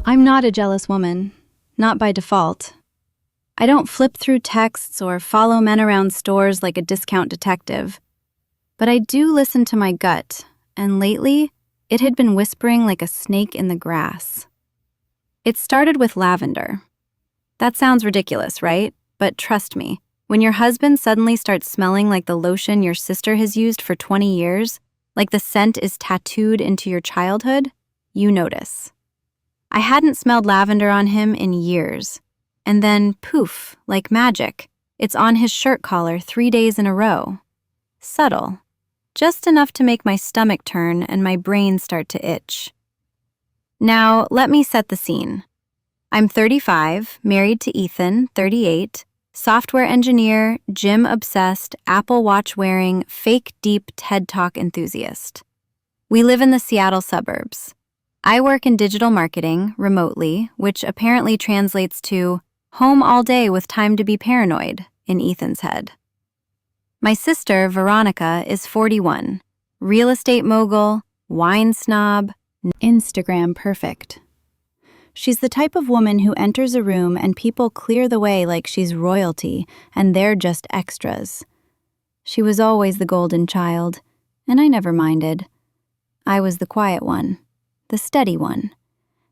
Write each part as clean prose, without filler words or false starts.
I'm not a jealous woman, not by default. I don't flip through texts or follow men around stores like a discount detective. But I do listen to my gut, and lately, it had been whispering like a snake in the grass. It started with lavender. That sounds ridiculous, right? But trust me, when your husband suddenly starts smelling like the lotion your sister has used for 20 years, like the scent is tattooed into your childhood, you notice. I hadn't smelled lavender on him in years. And then, poof, like magic, it's on his shirt collar 3 days in a row. Subtle. Just enough to make my stomach turn and my brain start to itch. Now, let me set the scene. I'm 35, married to Ethan, 38, software engineer, gym-obsessed, Apple Watch-wearing, fake deep TED Talk enthusiast. We live in the Seattle suburbs. I work in digital marketing, remotely, which apparently translates to home all day with time to be paranoid, in Ethan's head. My sister, Veronica, is 41, real estate mogul, wine snob, Instagram perfect. She's the type of woman who enters a room and people clear the way like she's royalty and they're just extras. She was always the golden child, and I never minded. I was the quiet one, the steady one,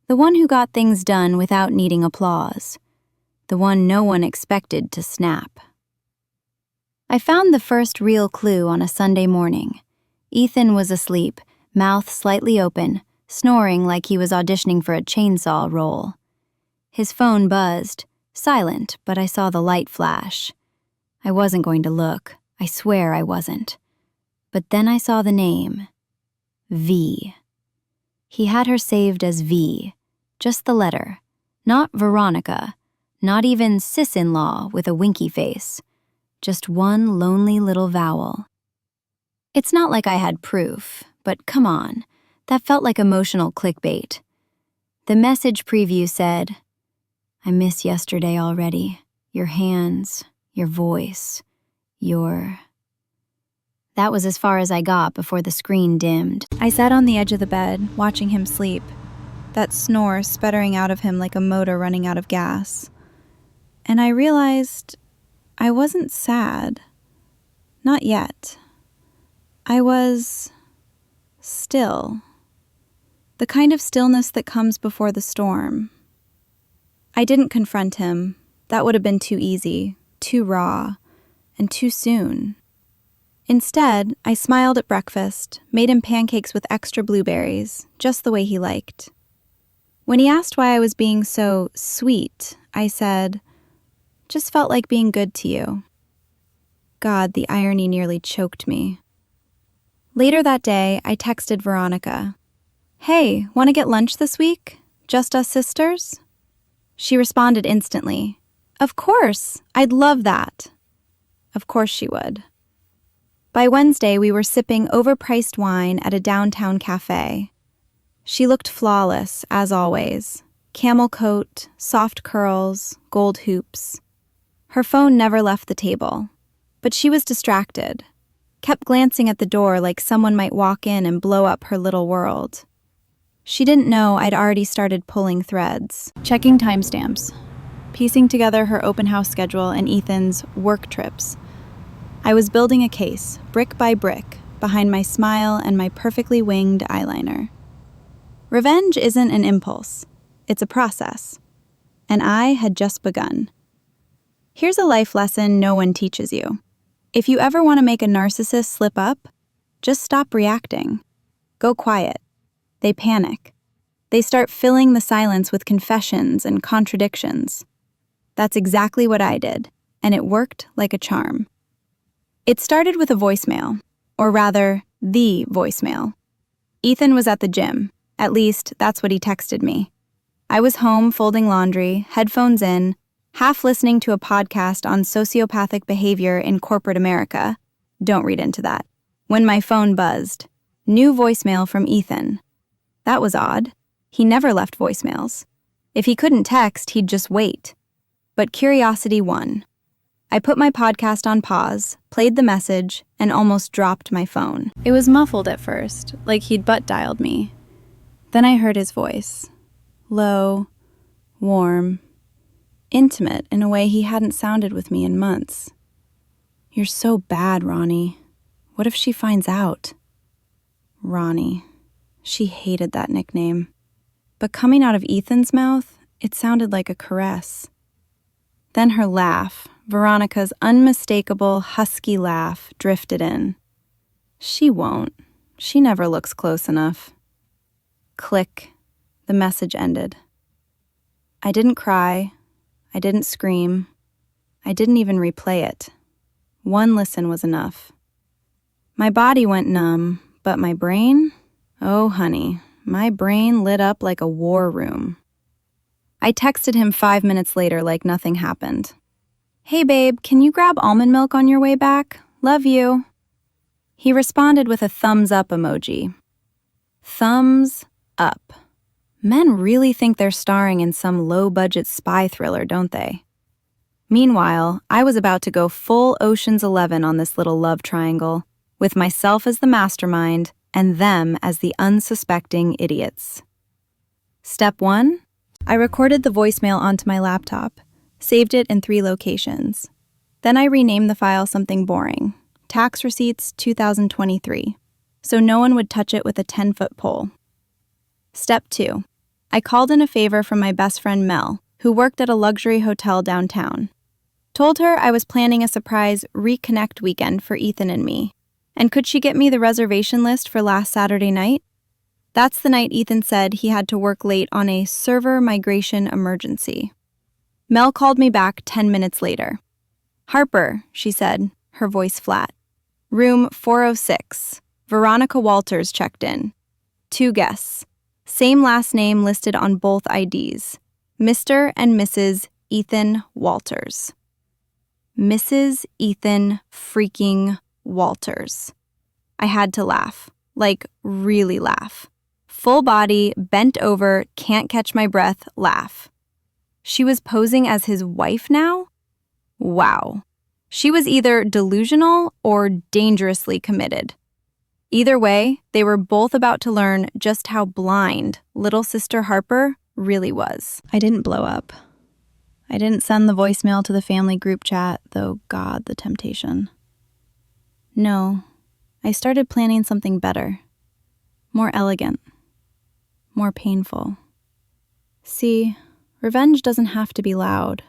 the one who got things done without needing applause, the one no one expected to snap. I found the first real clue on a Sunday morning. Ethan was asleep, mouth slightly open, snoring like he was auditioning for a chainsaw role. His phone buzzed, silent, but I saw the light flash. I wasn't going to look. I swear I wasn't. But then I saw the name. V. He had her saved as V, just the letter. Not Veronica, not even sis-in-law with a winky face. Just one lonely little vowel. It's not like I had proof, but come on, that felt like emotional clickbait. The message preview said, "I miss yesterday already. Your hands, your voice, your..." That was as far as I got before the screen dimmed. I sat on the edge of the bed, watching him sleep, that snore sputtering out of him like a motor running out of gas. And I realized I wasn't sad. Not yet. I was still. The kind of stillness that comes before the storm. I didn't confront him. That would have been too easy, too raw, and too soon. Instead, I smiled at breakfast, made him pancakes with extra blueberries, just the way he liked. When he asked why I was being so sweet, I said, "Just felt like being good to you." God, the irony nearly choked me. Later that day, I texted Veronica, "Hey, want to get lunch this week? Just us sisters?" She responded instantly, "Of course, I'd love that." Of course she would. By Wednesday, we were sipping overpriced wine at a downtown cafe. She looked flawless, as always. Camel coat, soft curls, gold hoops. Her phone never left the table, but she was distracted, kept glancing at the door like someone might walk in and blow up her little world. She didn't know I'd already started pulling threads, checking timestamps, piecing together her open house schedule and Ethan's work trips. I was building a case, brick by brick, behind my smile and my perfectly winged eyeliner. Revenge isn't an impulse, it's a process, and I had just begun. Here's a life lesson no one teaches you. If you ever want to make a narcissist slip up, just stop reacting. Go quiet. They panic. They start filling the silence with confessions and contradictions. That's exactly what I did, and it worked like a charm. It started with a voicemail, or rather, the voicemail. Ethan was at the gym. At least, that's what he texted me. I was home folding laundry, headphones in, half listening to a podcast on sociopathic behavior in corporate America. Don't read into that. When my phone buzzed. New voicemail from Ethan. That was odd. He never left voicemails. If he couldn't text, he'd just wait. But curiosity won. I put my podcast on pause, played the message, and almost dropped my phone. It was muffled at first, like he'd butt-dialed me. Then I heard his voice. low, warm, intimate in a way he hadn't sounded with me in months. "You're so bad, Ronnie. What if she finds out?" Ronnie. She hated that nickname. But coming out of Ethan's mouth, it sounded like a caress. Then her laugh, Veronica's unmistakable, husky laugh, drifted in. "She won't. She never looks close enough." Click. The message ended. I didn't cry. I didn't scream. I didn't even replay it. One listen was enough. My body went numb, but my brain? Oh, honey, my brain lit up like a war room. I texted him 5 minutes later like nothing happened. "Hey babe, can you grab almond milk on your way back? Love you." He responded with a thumbs up emoji. Thumbs up. Men really think they're starring in some low-budget spy thriller, don't they? Meanwhile, I was about to go full Ocean's 11 on this little love triangle, with myself as the mastermind and them as the unsuspecting idiots. Step 1. I recorded the voicemail onto my laptop, saved it in 3 locations. Then I renamed the file something boring, Tax Receipts 2023, so no one would touch it with a 10-foot pole. Step 2. I called in a favor from my best friend Mel, who worked at a luxury hotel downtown. Told her I was planning a surprise reconnect weekend for Ethan and me, and could she get me the reservation list for last Saturday night? That's the night Ethan said he had to work late on a server migration emergency. Mel called me back 10 minutes later. "Harper," she said, her voice flat. "Room 406. Veronica Walters checked in. 2 guests. Same last name listed on both IDs. Mr. and Mrs. Ethan Walters." Mrs. Ethan freaking Walters. I had to laugh. Like, really laugh. Full body, bent over, can't catch my breath, laugh. She was posing as his wife now? Wow. She was either delusional or dangerously committed. Either way, they were both about to learn just how blind little sister Harper really was. I didn't blow up. I didn't send the voicemail to the family group chat, though God, the temptation. No, I started planning something better, more elegant, more painful. See, revenge doesn't have to be loud.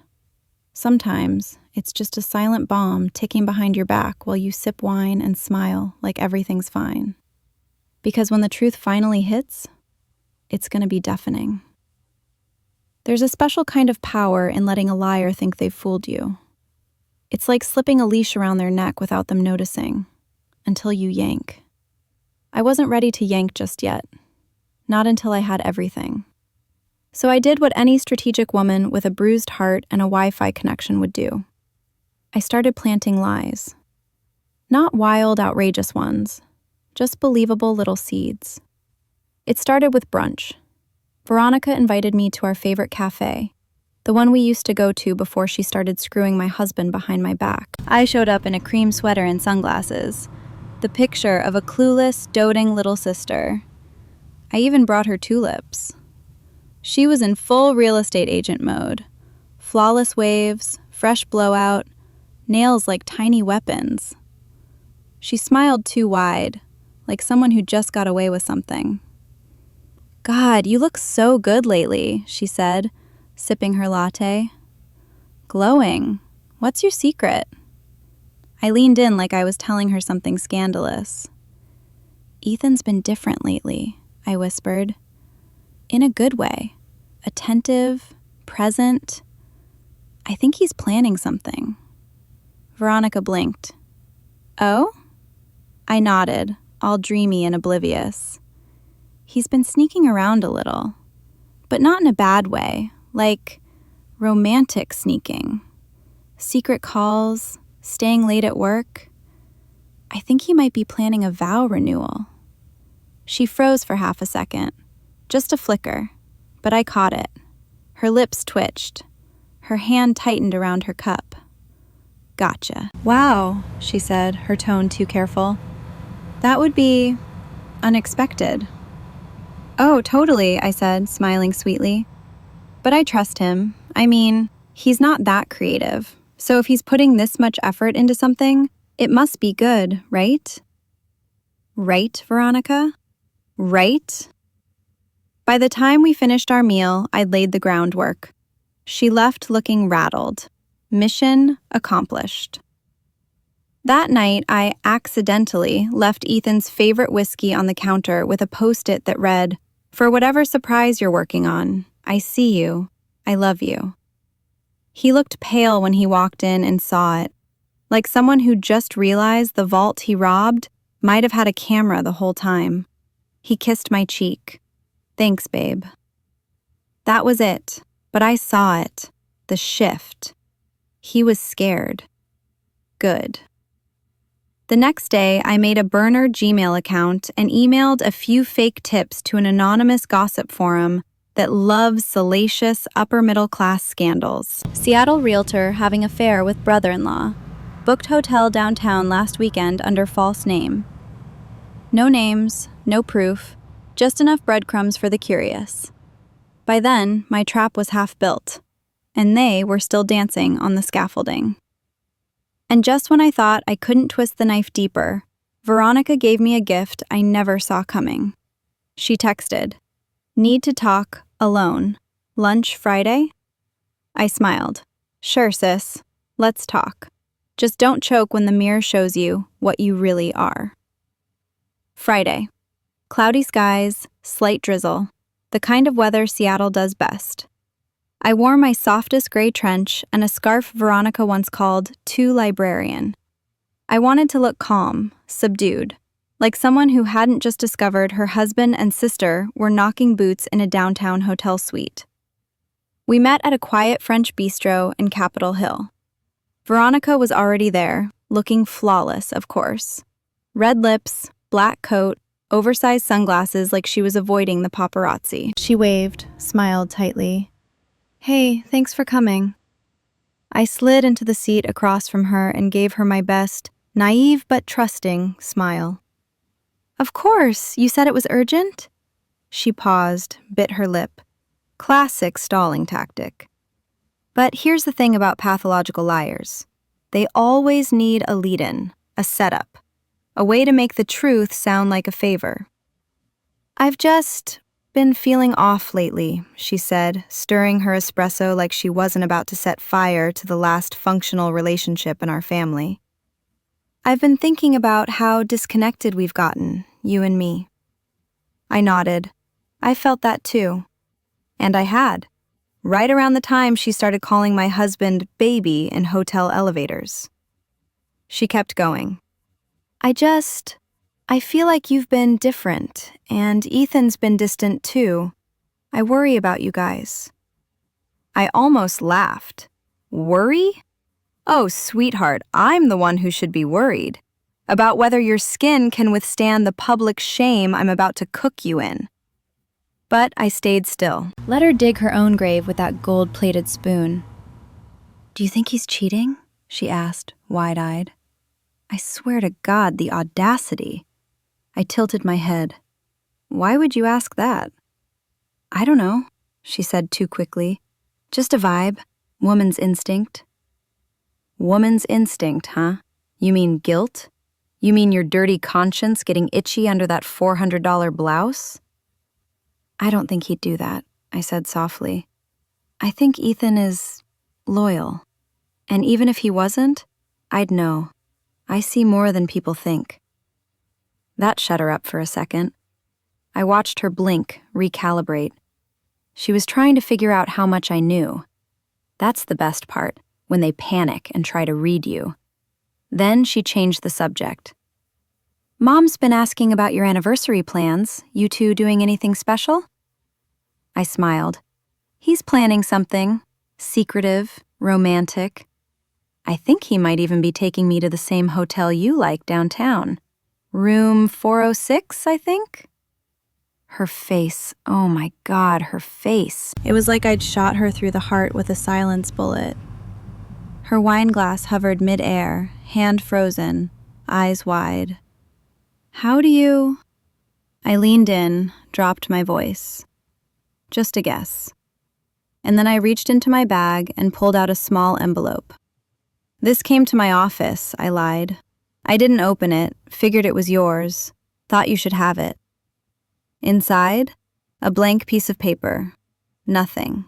Sometimes it's just a silent bomb ticking behind your back while you sip wine and smile like everything's fine. Because when the truth finally hits, it's going to be deafening. There's a special kind of power in letting a liar think they've fooled you. It's like slipping a leash around their neck without them noticing, until you yank. I wasn't ready to yank just yet, not until I had everything. So I did what any strategic woman with a bruised heart and a Wi-Fi connection would do. I started planting lies. Not wild, outrageous ones, just believable little seeds. It started with brunch. Veronica invited me to our favorite cafe, the one we used to go to before she started screwing my husband behind my back. I showed up in a cream sweater and sunglasses, the picture of a clueless, doting little sister. I even brought her tulips. She was in full real estate agent mode. Flawless waves, fresh blowout, nails like tiny weapons. She smiled too wide, like someone who just got away with something. "God, you look so good lately," she said, sipping her latte. "Glowing. What's your secret?" I leaned in like I was telling her something scandalous. "Ethan's been different lately," I whispered. "In a good way. Attentive, present. I think he's planning something." Veronica blinked. "Oh?" I nodded, all dreamy and oblivious. "He's been sneaking around a little, but not in a bad way, like romantic sneaking. Secret calls, staying late at work. I think he might be planning a vow renewal." She froze for half a second, just a flicker, but I caught it. Her lips twitched. Her hand tightened around her cup. "Gotcha." "Wow," she said, her tone too careful. "That would be unexpected." Oh, totally, I said, smiling sweetly. But I trust him. I mean, he's not that creative. So if he's putting this much effort into something, it must be good, right? Right, Veronica? Right? By the time we finished our meal, I'd laid the groundwork. She left looking rattled. Mission accomplished. That night, I accidentally left Ethan's favorite whiskey on the counter with a post-it that read, "For whatever surprise you're working on, I see you. I love you." He looked pale when he walked in and saw it, like someone who just realized the vault he robbed might have had a camera the whole time. He kissed my cheek. "Thanks, babe." That was it, but I saw it. The shift. He was scared. Good. The next day, I made a burner Gmail account and emailed a few fake tips to an anonymous gossip forum that loves salacious upper-middle-class scandals. Seattle realtor having affair with brother-in-law. Booked hotel downtown last weekend under false name. No names, no proof, just enough breadcrumbs for the curious. By then, my trap was half built, and they were still dancing on the scaffolding. And just when I thought I couldn't twist the knife deeper, Veronica gave me a gift I never saw coming. She texted, "Need to talk, alone. Lunch Friday?" I smiled. "Sure, sis. Let's talk. Just don't choke when the mirror shows you what you really are." Friday. Cloudy skies, slight drizzle. The kind of weather Seattle does best. I wore my softest gray trench and a scarf Veronica once called too librarian. I wanted to look calm, subdued, like someone who hadn't just discovered her husband and sister were knocking boots in a downtown hotel suite. We met at a quiet French bistro in Capitol Hill. Veronica was already there, looking flawless, of course. Red lips, black coat, oversized sunglasses like she was avoiding the paparazzi. She waved, smiled tightly. "Hey, thanks for coming." I slid into the seat across from her and gave her my best, naive but trusting, smile. "Of course, you said it was urgent?" She paused, bit her lip. Classic stalling tactic. But here's the thing about pathological liars. They always need a lead-in, a setup, a way to make the truth sound like a favor. "I've just been feeling off lately," she said, stirring her espresso like she wasn't about to set fire to the last functional relationship in our family. "I've been thinking about how disconnected we've gotten, you and me." I nodded. I felt that too. And I had. Right around the time she started calling my husband baby in hotel elevators. She kept going. I feel like you've been different, and Ethan's been distant too. I worry about you guys." I almost laughed. Worry? Oh, sweetheart, I'm the one who should be worried. About whether your skin can withstand the public shame I'm about to cook you in. But I stayed still. Let her dig her own grave with that gold-plated spoon. "Do you think he's cheating?" she asked, wide-eyed. I swear to God, the audacity. I tilted my head. "Why would you ask that?" "I don't know," she said too quickly. "Just a vibe. Woman's instinct." Woman's instinct, huh? You mean guilt? You mean your dirty conscience getting itchy under that $400 blouse? "I don't think he'd do that," I said softly. "I think Ethan is loyal. And even if he wasn't, I'd know. I see more than people think." That shut her up for a second. I watched her blink, recalibrate. She was trying to figure out how much I knew. That's the best part, when they panic and try to read you. Then she changed the subject. "Mom's been asking about your anniversary plans. You two doing anything special?" I smiled. "He's planning something. Secretive, romantic. I think he might even be taking me to the same hotel you like downtown. Room 406, I think?" Her face, oh my God, her face. It was like I'd shot her through the heart with a silence bullet. Her wine glass hovered mid-air, hand frozen, eyes wide. "How do you—" I leaned in, dropped my voice. Just a guess. And then I reached into my bag and pulled out a small envelope. This came to my office, I lied. I didn't open it, figured it was yours, thought you should have it. Inside, a blank piece of paper. Nothing.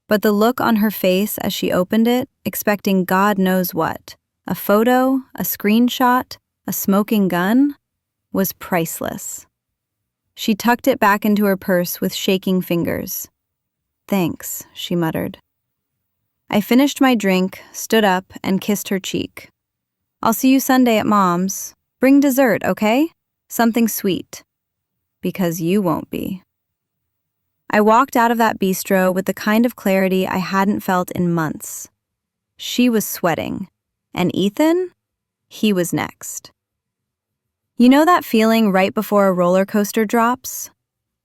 But the look on her face as she opened it, expecting God knows what, a photo, a screenshot, a smoking gun, was priceless. She tucked it back into her purse with shaking fingers. "Thanks," she muttered. I finished my drink, stood up, and kissed her cheek. "I'll see you Sunday at Mom's. Bring dessert, okay? Something sweet. Because you won't be." I walked out of that bistro with the kind of clarity I hadn't felt in months. She was sweating, and Ethan? He was next. You know that feeling right before a roller coaster drops?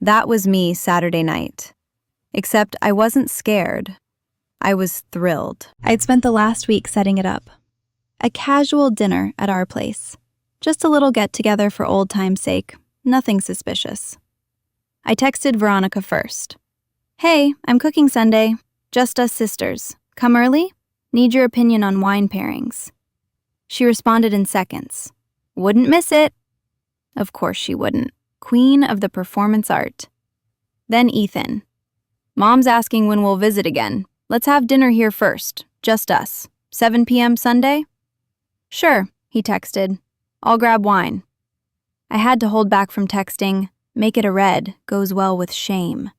That was me Saturday night. Except I wasn't scared. I was thrilled. I'd spent the last week setting it up. A casual dinner at our place. Just a little get-together for old time's sake. Nothing suspicious. I texted Veronica first. "Hey, I'm cooking Sunday. Just us sisters. Come early? Need your opinion on wine pairings." She responded in seconds. "Wouldn't miss it." Of course she wouldn't. Queen of the performance art. Then Ethan. "Mom's asking when we'll visit again. Let's have dinner here first. Just us. 7 p.m. Sunday?" "Sure," he texted. "I'll grab wine." I had to hold back from texting. Make it a red goes well with shame.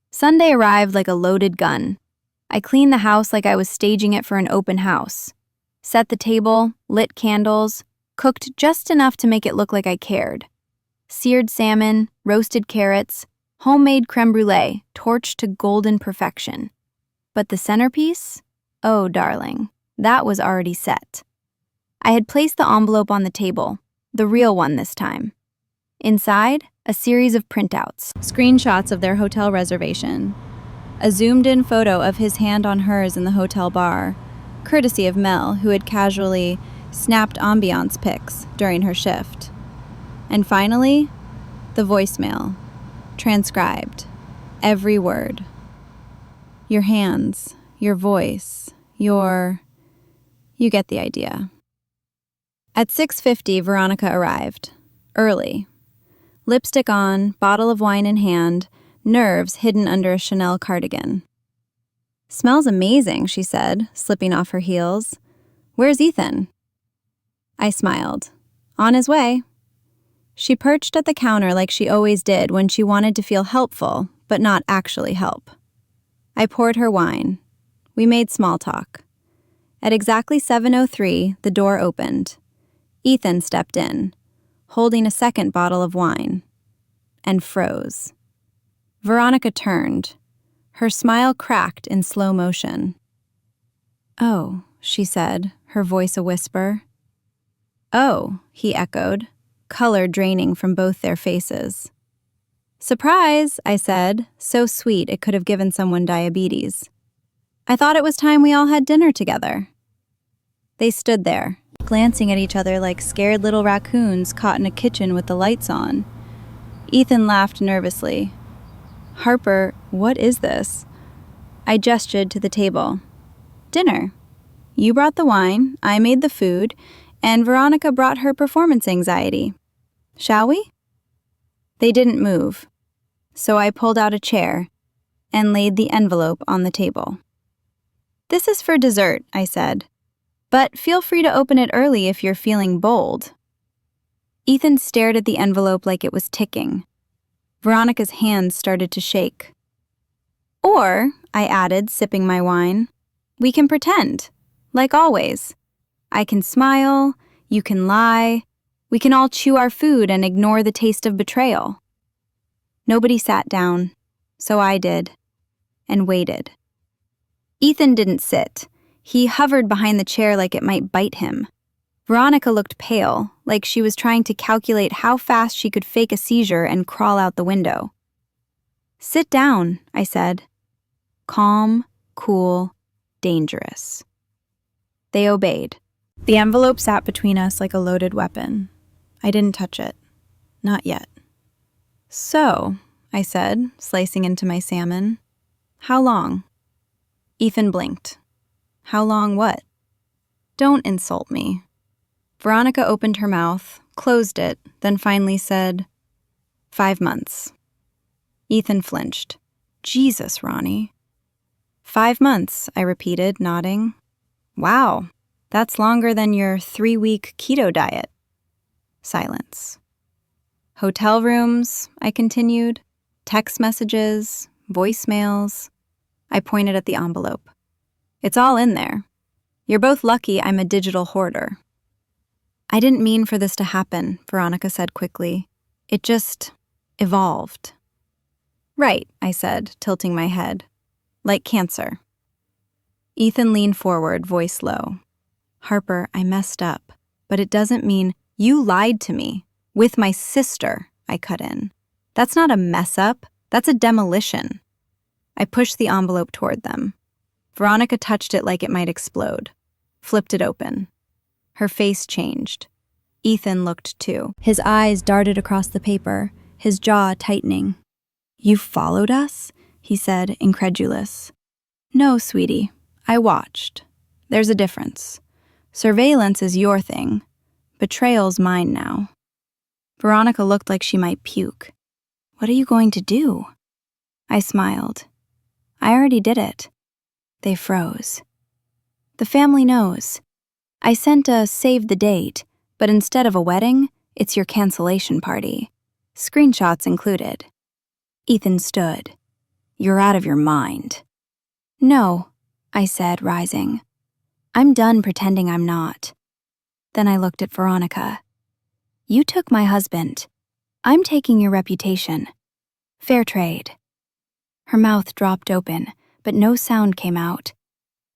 Sunday arrived like a loaded gun. I cleaned the house like I was staging it for an open house. Set the table, lit candles, cooked just enough to make it look like I cared. Seared salmon, roasted carrots, homemade creme brulee, torched to golden perfection. But the centerpiece? Oh, darling, that was already set. I had placed the envelope on the table, the real one this time. Inside, a series of printouts, screenshots of their hotel reservation, a zoomed-in photo of his hand on hers in the hotel bar, courtesy of Mel, who had casually snapped ambiance pics during her shift. And finally, the voicemail, transcribed, every word. Your hands, your voice, you get the idea. At 6:50, Veronica arrived, early. Lipstick on, bottle of wine in hand, nerves hidden under a Chanel cardigan. "Smells amazing," she said, slipping off her heels. "Where's Ethan?" I smiled. "On his way." She perched at the counter like she always did when she wanted to feel helpful, but not actually help. I poured her wine. We made small talk. At exactly 7:03, the door opened. Ethan stepped in, holding a second bottle of wine, and froze. Veronica turned. Her smile cracked in slow motion. "Oh," she said, her voice a whisper. "Oh," he echoed, color draining from both their faces. "Surprise," I said, so sweet it could have given someone diabetes. "I thought it was time we all had dinner together." They stood there, glancing at each other like scared little raccoons caught in a kitchen with the lights on. Ethan laughed nervously. "Harper, what is this?" I gestured to the table. "Dinner. You brought the wine, I made the food, and Veronica brought her performance anxiety. Shall we?" They didn't move, so I pulled out a chair and laid the envelope on the table. "This is for dessert," I said, "but feel free to open it early if you're feeling bold." Ethan stared at the envelope like it was ticking. Veronica's hands started to shake. "Or," I added, sipping my wine, "we can pretend, like always. I can smile, you can lie, we can all chew our food and ignore the taste of betrayal." Nobody sat down, so I did, and waited. Ethan didn't sit. He hovered behind the chair like it might bite him. Veronica looked pale, like she was trying to calculate how fast she could fake a seizure and crawl out the window. "Sit down," I said. Calm, cool, dangerous. They obeyed. The envelope sat between us like a loaded weapon. I didn't touch it. Not yet. So, I said, slicing into my salmon. How long? Ethan blinked. How long what? Don't insult me. Veronica opened her mouth, closed it, then finally said, 5 months. Ethan flinched. Jesus, Ronnie. 5 months, I repeated, nodding. Wow, that's longer than your 3-week keto diet. Silence. Hotel rooms, I continued. Text messages, voicemails. I pointed at the envelope. It's all in there. You're both lucky I'm a digital hoarder. I didn't mean for this to happen, Veronica said quickly. It just evolved. Right, I said, tilting my head. Like cancer. Ethan leaned forward, voice low. Harper, I messed up, but it doesn't mean you lied to me. With my sister, I cut in. That's not a mess up, that's a demolition. I pushed the envelope toward them. Veronica touched it like it might explode, flipped it open. Her face changed. Ethan looked too. His eyes darted across the paper, his jaw tightening. You followed us? He said, incredulous. No, sweetie. I watched. There's a difference. Surveillance is your thing. Betrayal's mine now. Veronica looked like she might puke. What are you going to do? I smiled. I already did it. They froze. The family knows. I sent a save the date, but instead of a wedding, it's your cancellation party. Screenshots included. Ethan stood. You're out of your mind. No, I said, rising. I'm done pretending I'm not. Then I looked at Veronica. You took my husband. I'm taking your reputation. Fair trade. Her mouth dropped open, but no sound came out.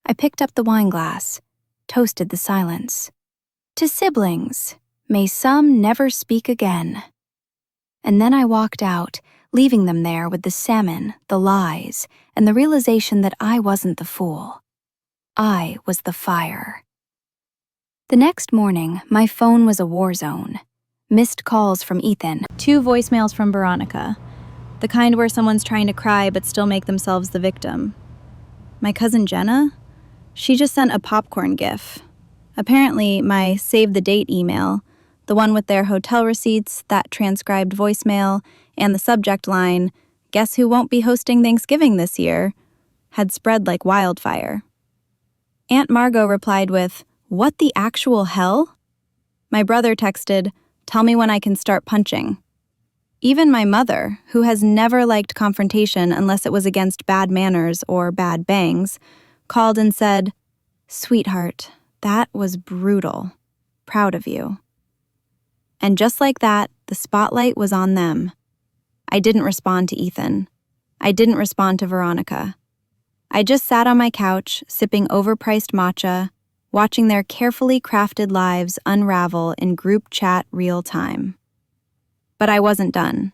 I picked up the wine glass, toasted the silence. To siblings, may some never speak again. And then I walked out, leaving them there with the salmon, the lies, and the realization that I wasn't the fool. I was the fire. The next morning, my phone was a war zone. Missed calls from Ethan. 2 voicemails from Veronica. The kind where someone's trying to cry but still make themselves the victim. My cousin Jenna? She just sent a popcorn gif. Apparently, my save the date email, the one with their hotel receipts, that transcribed voicemail, and the subject line, guess who won't be hosting Thanksgiving this year, had spread like wildfire. Aunt Margot replied with, what the actual hell? My brother texted, tell me when I can start punching. Even my mother, who has never liked confrontation unless it was against bad manners or bad bangs, called and said, sweetheart, that was brutal. Proud of you. And just like that, the spotlight was on them. I didn't respond to Ethan. I didn't respond to Veronica. I just sat on my couch, sipping overpriced matcha, watching their carefully crafted lives unravel in group chat real time. But I wasn't done.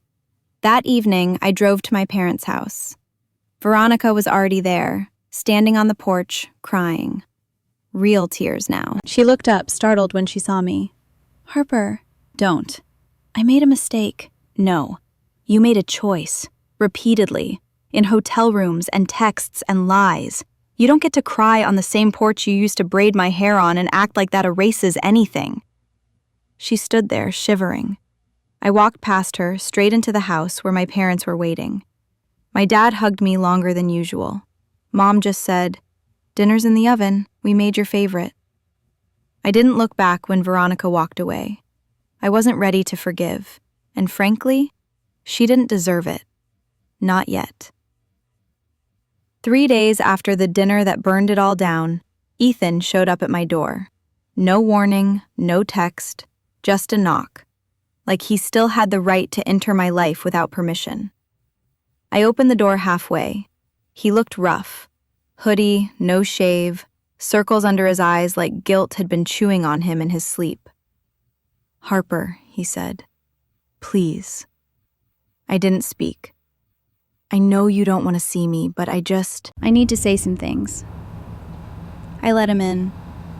That evening, I drove to my parents' house. Veronica was already there, standing on the porch, crying. Real tears now. She looked up, startled when she saw me. Harper, don't. I made a mistake. No. You made a choice. Repeatedly. In hotel rooms and texts and lies. You don't get to cry on the same porch you used to braid my hair on and act like that erases anything. She stood there, shivering. I walked past her, straight into the house where my parents were waiting. My dad hugged me longer than usual. Mom just said, dinner's in the oven. We made your favorite. I didn't look back when Veronica walked away. I wasn't ready to forgive. And frankly, she didn't deserve it. Not yet. 3 days after the dinner that burned it all down, Ethan showed up at my door. No warning, no text, just a knock. Like he still had the right to enter my life without permission. I opened the door halfway. He looked rough. Hoodie, no shave, circles under his eyes like guilt had been chewing on him in his sleep. Harper, he said. Please. I didn't speak. I know you don't want to see me, but I need to say some things. I let him in,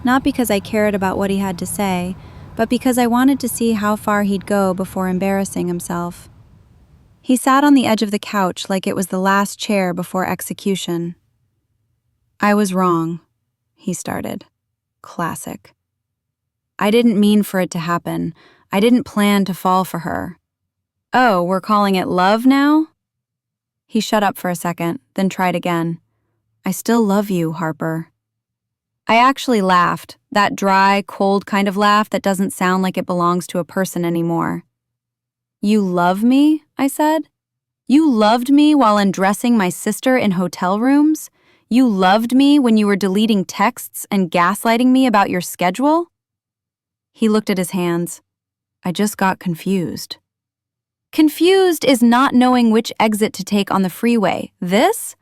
not because I cared about what he had to say, but because I wanted to see how far he'd go before embarrassing himself. He sat on the edge of the couch like it was the last chair before execution. "I was wrong," he started. Classic. "I didn't mean for it to happen. I didn't plan to fall for her." "Oh, we're calling it love now?" He shut up for a second, then tried again. "I still love you, Harper." I actually laughed, that dry, cold kind of laugh that doesn't sound like it belongs to a person anymore. "You love me?" I said. "You loved me while undressing my sister in hotel rooms? You loved me when you were deleting texts and gaslighting me about your schedule?" He looked at his hands. "I just got confused." Confused is not knowing which exit to take on the freeway. This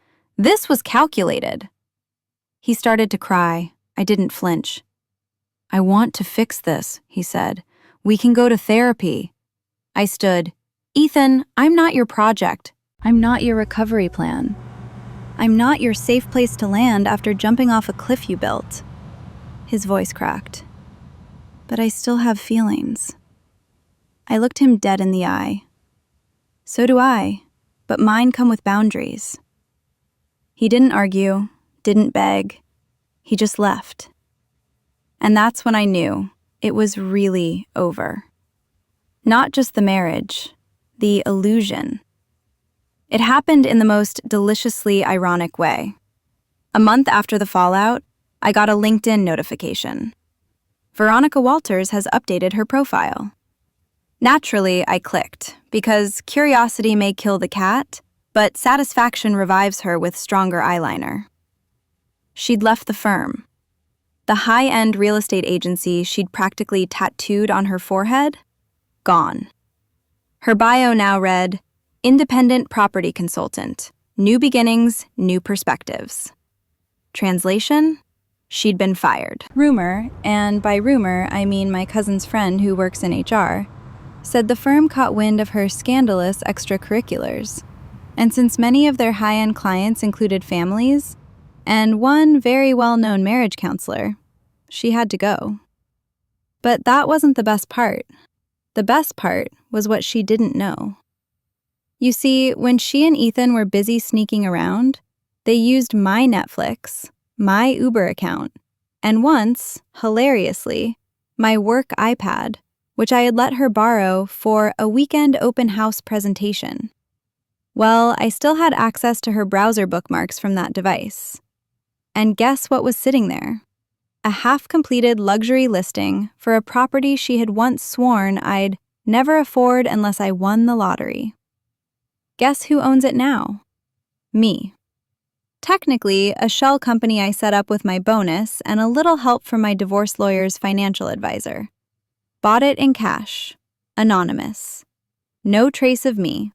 was calculated. He started to cry. I didn't flinch. "I want to fix this," he said. "We can go to therapy." I stood. "Ethan, I'm not your project. I'm not your recovery plan. I'm not your safe place to land after jumping off a cliff you built." His voice cracked. "But I still have feelings." I looked him dead in the eye. "So do I, but mine come with boundaries." He didn't argue, didn't beg. He just left. And that's when I knew it was really over. Not just the marriage, the illusion. It happened in the most deliciously ironic way. A month after the fallout, I got a LinkedIn notification. Veronica Walters has updated her profile. Naturally, I clicked, because curiosity may kill the cat, but satisfaction revives her with stronger eyeliner. She'd left the firm. The high-end real estate agency she'd practically tattooed on her forehead, gone. Her bio now read, "Independent property consultant, new beginnings, new perspectives." Translation? She'd been fired. Rumor, and by rumor I mean my cousin's friend who works in HR, said the firm caught wind of her scandalous extracurriculars. And since many of their high-end clients included families, and one very well-known marriage counselor, she had to go. But that wasn't the best part. The best part was what she didn't know. You see, when she and Ethan were busy sneaking around, they used my Netflix, my Uber account, and once, hilariously, my work iPad, which I had let her borrow for a weekend open house presentation. Well, I still had access to her browser bookmarks from that device. And guess what was sitting there? A half-completed luxury listing for a property she had once sworn I'd never afford unless I won the lottery. Guess who owns it now? Me. Technically, a shell company I set up with my bonus and a little help from my divorce lawyer's financial advisor. Bought it in cash. Anonymous. No trace of me.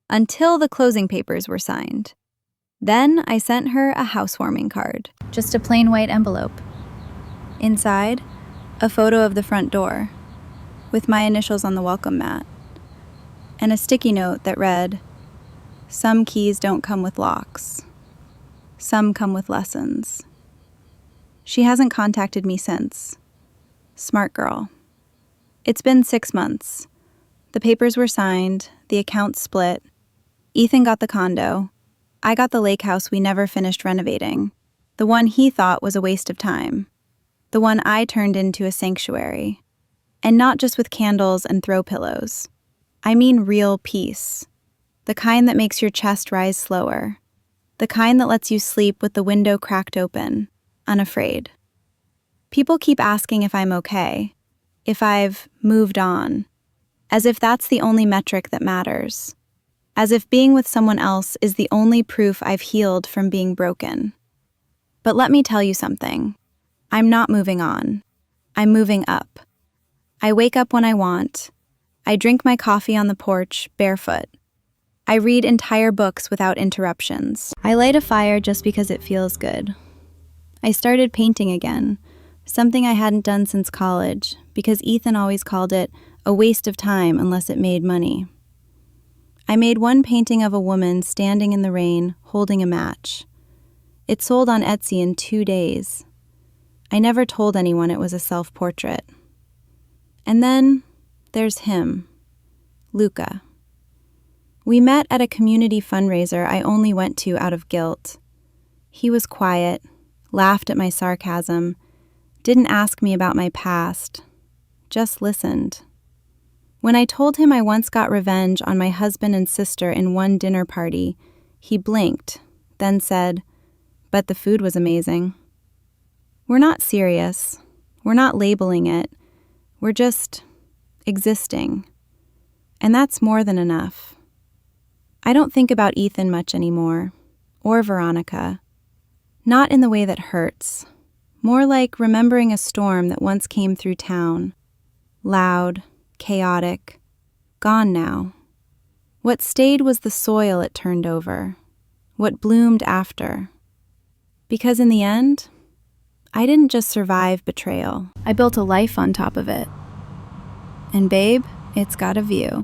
Until the closing papers were signed. Then I sent her a housewarming card. Just a plain white envelope. Inside, a photo of the front door, with my initials on the welcome mat, and a sticky note that read, "Some keys don't come with locks. Some come with lessons." She hasn't contacted me since. Smart girl. It's been 6 months. The papers were signed, the accounts split. Ethan got the condo. I got the lake house we never finished renovating, the one he thought was a waste of time, the one I turned into a sanctuary. And not just with candles and throw pillows. I mean real peace. The kind that makes your chest rise slower. The kind that lets you sleep with the window cracked open, unafraid. People keep asking if I'm okay, if I've moved on, as if that's the only metric that matters. As if being with someone else is the only proof I've healed from being broken. But let me tell you something. I'm not moving on. I'm moving up. I wake up when I want. I drink my coffee on the porch, barefoot. I read entire books without interruptions. I light a fire just because it feels good. I started painting again, something I hadn't done since college, because Ethan always called it a waste of time unless it made money. I made one painting of a woman standing in the rain, holding a match. It sold on Etsy in 2 days. I never told anyone it was a self-portrait. And then there's him, Luca. We met at a community fundraiser I only went to out of guilt. He was quiet, laughed at my sarcasm, didn't ask me about my past, just listened. When I told him I once got revenge on my husband and sister in one dinner party, he blinked, then said, "But the food was amazing." We're not serious. We're not labeling it. We're just existing. And that's more than enough. I don't think about Ethan much anymore, or Veronica. Not in the way that hurts. More like remembering a storm that once came through town. Loud, chaotic, gone now. What stayed was the soil it turned over, what bloomed after. Because in the end, I didn't just survive betrayal. I built a life on top of it. And babe, it's got a view.